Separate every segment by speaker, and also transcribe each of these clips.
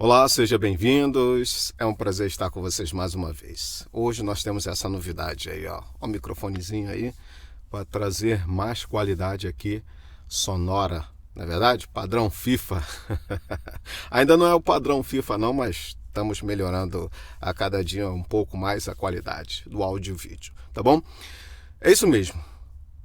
Speaker 1: Olá, sejam bem-vindos. É um prazer estar com vocês mais uma vez. Hoje nós temos essa novidade aí, ó, um microfonezinho aí para trazer mais qualidade aqui sonora, não é verdade? Padrão FIFA. Ainda não é o padrão FIFA não, mas estamos melhorando a cada dia um pouco mais a qualidade do áudio e vídeo, tá bom? É isso mesmo.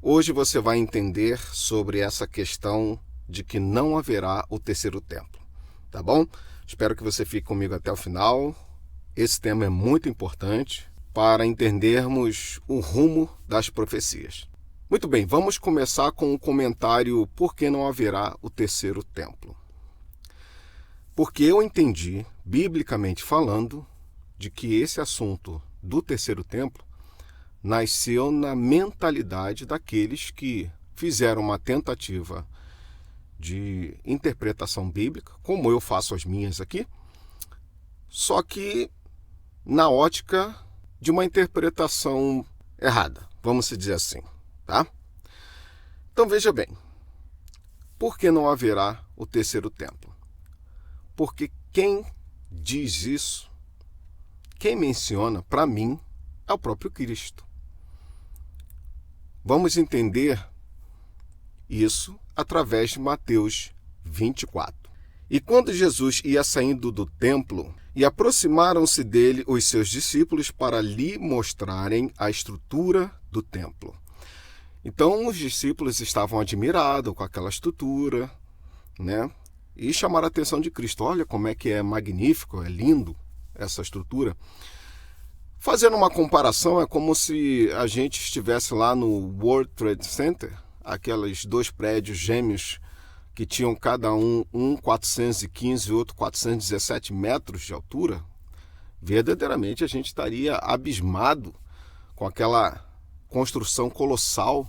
Speaker 1: Hoje você vai entender sobre essa questão de que não haverá o terceiro templo, tá bom? Espero que você fique comigo até o final. Esse tema é muito importante para entendermos o rumo das profecias. Muito bem, vamos começar com o comentário por que não haverá o terceiro templo. Porque eu entendi, biblicamente falando, de que esse assunto do terceiro templo nasceu na mentalidade daqueles que fizeram uma tentativa de interpretação bíblica, como eu faço as minhas aqui, só que na ótica de uma interpretação errada, vamos dizer assim, tá? Então veja bem, por que não haverá o terceiro templo? Porque quem diz isso, quem menciona para mim, é o próprio Cristo. Vamos entender isso através de Mateus 24. E quando Jesus ia saindo do templo, e aproximaram-se dele os seus discípulos para lhe mostrarem a estrutura do templo. Então os discípulos estavam admirados com aquela estrutura, né? E chamaram a atenção de Cristo. Olha como é que é magnífico, é lindo essa estrutura. Fazendo uma comparação, é como se a gente estivesse lá no World Trade Center, aqueles dois prédios gêmeos que tinham cada um 415 e outro 417 metros de altura. Verdadeiramente a gente estaria abismado com aquela construção colossal,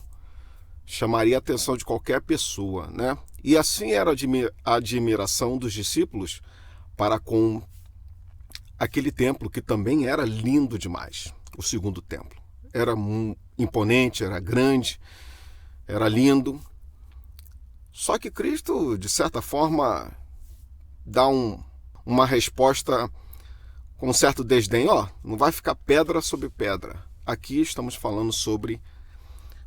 Speaker 1: chamaria a atenção de qualquer pessoa, né? E assim era a admiração dos discípulos para com aquele templo que também era lindo demais, o segundo templo. Era imponente, era grande, era lindo. Só que Cristo, de certa forma, dá uma resposta com um certo desdém. Não vai ficar pedra sobre pedra. Aqui estamos falando sobre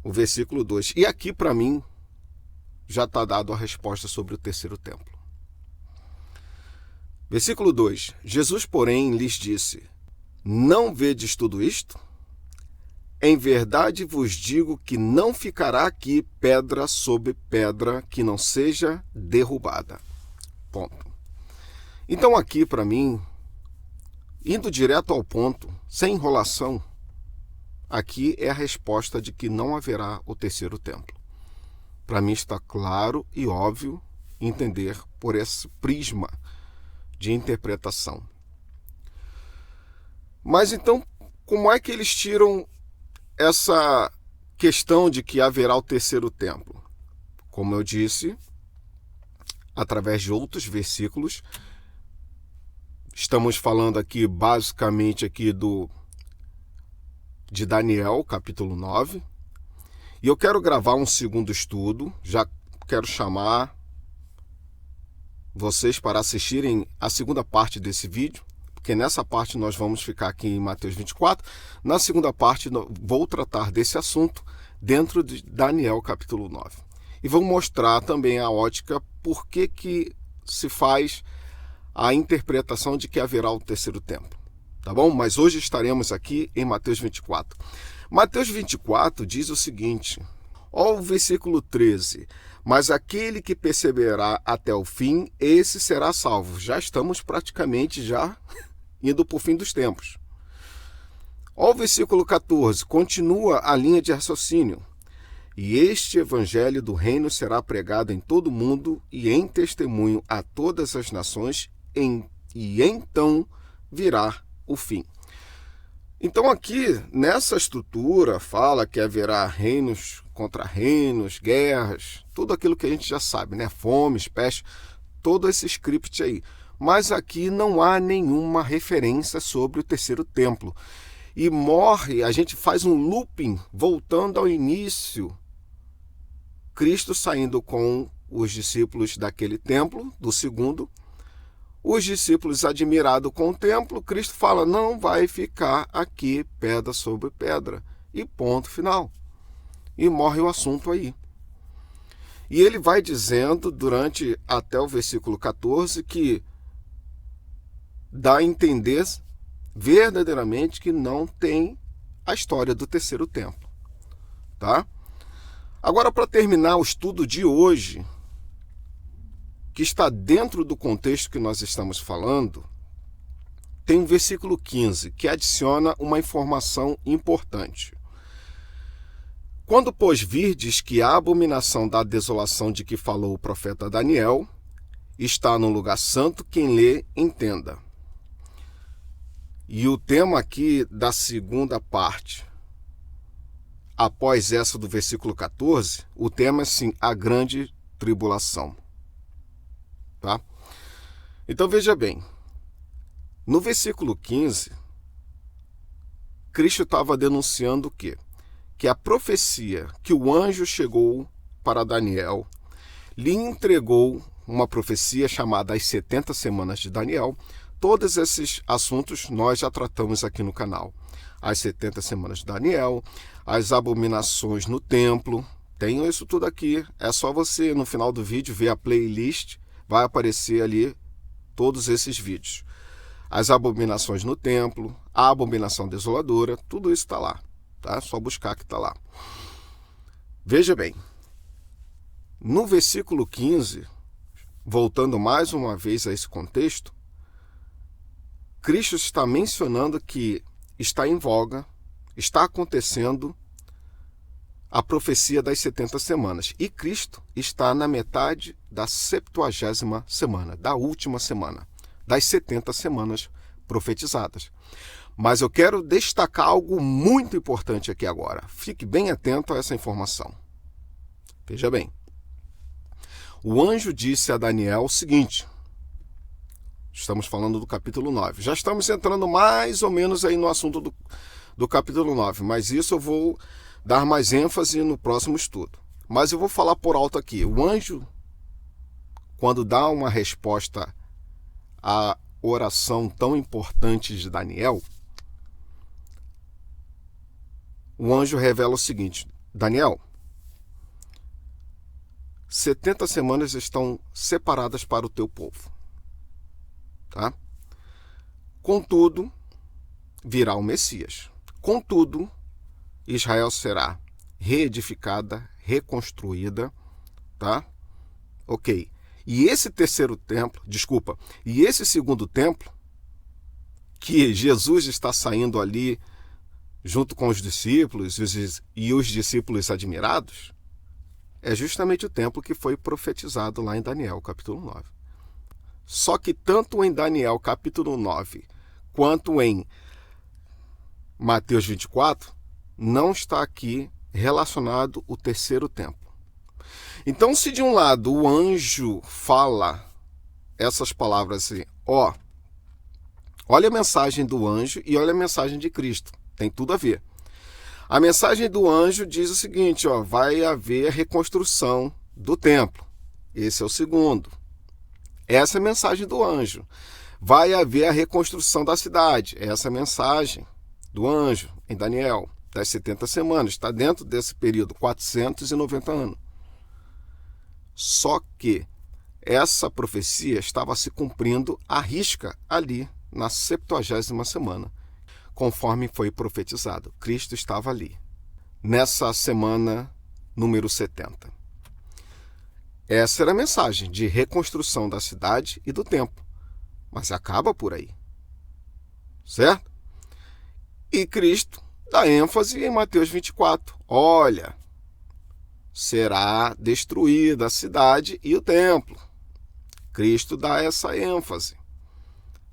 Speaker 1: o versículo 2. E aqui, para mim, já está dado a resposta sobre o terceiro templo. Versículo 2. Jesus, porém, lhes disse: Não vedes tudo isto? Em verdade vos digo que não ficará aqui pedra sobre pedra que não seja derrubada. Ponto. Então aqui, para mim, indo direto ao ponto, sem enrolação, aqui é a resposta de que não haverá o terceiro templo. Para mim está claro e óbvio entender por esse prisma de interpretação. Mas então, como é que eles tiram essa questão de que haverá o terceiro templo? Como eu disse, através de outros versículos, estamos falando aqui basicamente aqui de Daniel, capítulo 9, e eu quero gravar um segundo estudo, já quero chamar vocês para assistirem a segunda parte desse vídeo, porque nessa parte nós vamos ficar aqui em Mateus 24. Na segunda parte vou tratar desse assunto dentro de Daniel capítulo 9. E vou mostrar também a ótica por que se faz a interpretação de que haverá o terceiro templo. Tá bom? Mas hoje estaremos aqui em Mateus 24. Mateus 24 diz o seguinte, o versículo 13. Mas aquele que perseverar até o fim, esse será salvo. Já estamos praticamente indo para o fim dos tempos. O versículo 14, continua a linha de raciocínio. E este evangelho do reino será pregado em todo o mundo e em testemunho a todas as nações, e então virá o fim. Então aqui, nessa estrutura, fala que haverá reinos contra reinos, guerras, tudo aquilo que a gente já sabe, né? Fomes, peste, todo esse script aí. Mas aqui não há nenhuma referência sobre o terceiro templo. E a gente faz um looping, voltando ao início. Cristo saindo com os discípulos daquele templo, do segundo, Os discípulos, admirados com o templo, Cristo fala, não vai ficar aqui pedra sobre pedra. E ponto final. E morre o assunto aí. E ele vai dizendo, durante até o versículo 14, que dá a entender verdadeiramente que não tem a história do terceiro templo. Tá? Agora, para terminar o estudo de hoje, que está dentro do contexto que nós estamos falando, tem um versículo 15, que adiciona uma informação importante. Quando, pois, virdes que a abominação da desolação de que falou o profeta Daniel está no lugar santo, quem lê, entenda. E o tema aqui da segunda parte, após essa do versículo 14, o tema é assim, a grande tribulação. Tá? Então veja bem, no versículo 15, Cristo estava denunciando o quê? Que a profecia que o anjo chegou para Daniel, lhe entregou uma profecia chamada As 70 Semanas de Daniel. Todos esses assuntos nós já tratamos aqui no canal. As 70 Semanas de Daniel, as abominações no templo, tenho isso tudo aqui. É só você, no final do vídeo, ver a playlist, vai aparecer ali todos esses vídeos. As abominações no templo, a abominação desoladora, tudo isso está lá. Tá? Só buscar que está lá. Veja bem, no versículo 15, voltando mais uma vez a esse contexto, Cristo está mencionando que está em voga, está acontecendo a profecia das 70 semanas. E Cristo está na metade da 70ª semana, da última semana, das 70 semanas profetizadas. Mas eu quero destacar algo muito importante aqui agora. Fique bem atento a essa informação. Veja bem. O anjo disse a Daniel o seguinte. Estamos falando do capítulo 9. Já estamos entrando mais ou menos aí no assunto do capítulo 9. Mas isso eu vou dar mais ênfase no próximo estudo. Mas eu vou falar por alto aqui. O anjo, quando dá uma resposta à oração tão importante de Daniel, o anjo revela o seguinte, Daniel, 70 semanas estão separadas para o teu povo. Tá? Contudo, virá o Messias. Contudo, Israel será reedificada, reconstruída, tá? Ok. E esse terceiro templo, e esse segundo templo, que Jesus está saindo ali junto com os discípulos e os discípulos admirados, é justamente o templo que foi profetizado lá em Daniel, capítulo 9. Só que tanto em Daniel, capítulo 9, quanto em Mateus 24, não está aqui relacionado o terceiro templo. Então, se de um lado o anjo fala essas palavras assim, olha a mensagem do anjo e olha a mensagem de Cristo. Tem tudo a ver. A mensagem do anjo diz o seguinte, vai haver reconstrução do templo. Esse é o segundo. Essa é a mensagem do anjo. Vai haver a reconstrução da cidade. Essa é a mensagem do anjo em Daniel, das 70 semanas. Está dentro desse período, 490 anos. Só que essa profecia estava se cumprindo à risca ali, na 70ª semana. Conforme foi profetizado. Cristo estava ali, nessa semana número 70. Essa era a mensagem de reconstrução da cidade e do templo. Mas acaba por aí. Certo? E Cristo dá ênfase em Mateus 24. Olha, será destruída a cidade e o templo. Cristo dá essa ênfase.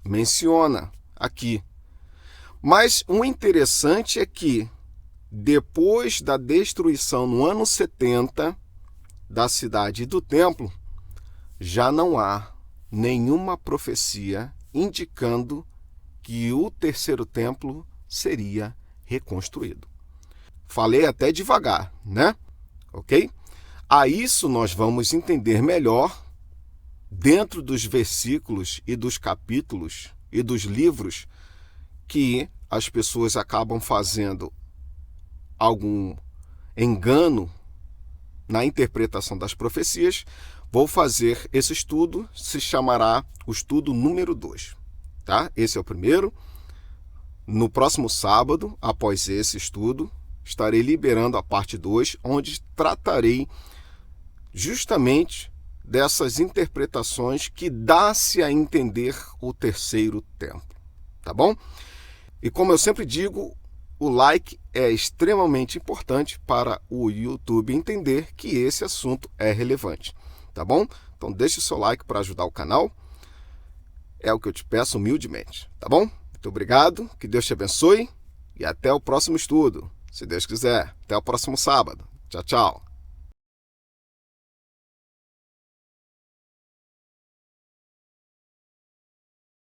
Speaker 1: Menciona aqui. Mas o interessante é que, depois da destruição no ano 70 da cidade e do templo, já não há nenhuma profecia indicando que o terceiro templo seria reconstruído. Falei até devagar, né? Ok? A isso nós vamos entender melhor dentro dos versículos e dos capítulos e dos livros que as pessoas acabam fazendo algum engano na interpretação das profecias, vou fazer esse estudo, se chamará o estudo número 2. Tá? Esse é o primeiro. No próximo sábado, após esse estudo, estarei liberando a parte 2, onde tratarei justamente dessas interpretações que dá-se a entender o terceiro templo. Tá bom? E como eu sempre digo, o like é extremamente importante para o YouTube entender que esse assunto é relevante. Tá bom? Então deixe o seu like para ajudar o canal. É o que eu te peço humildemente. Tá bom? Muito obrigado, que Deus te abençoe e até o próximo estudo. Se Deus quiser, até o próximo sábado. Tchau, tchau.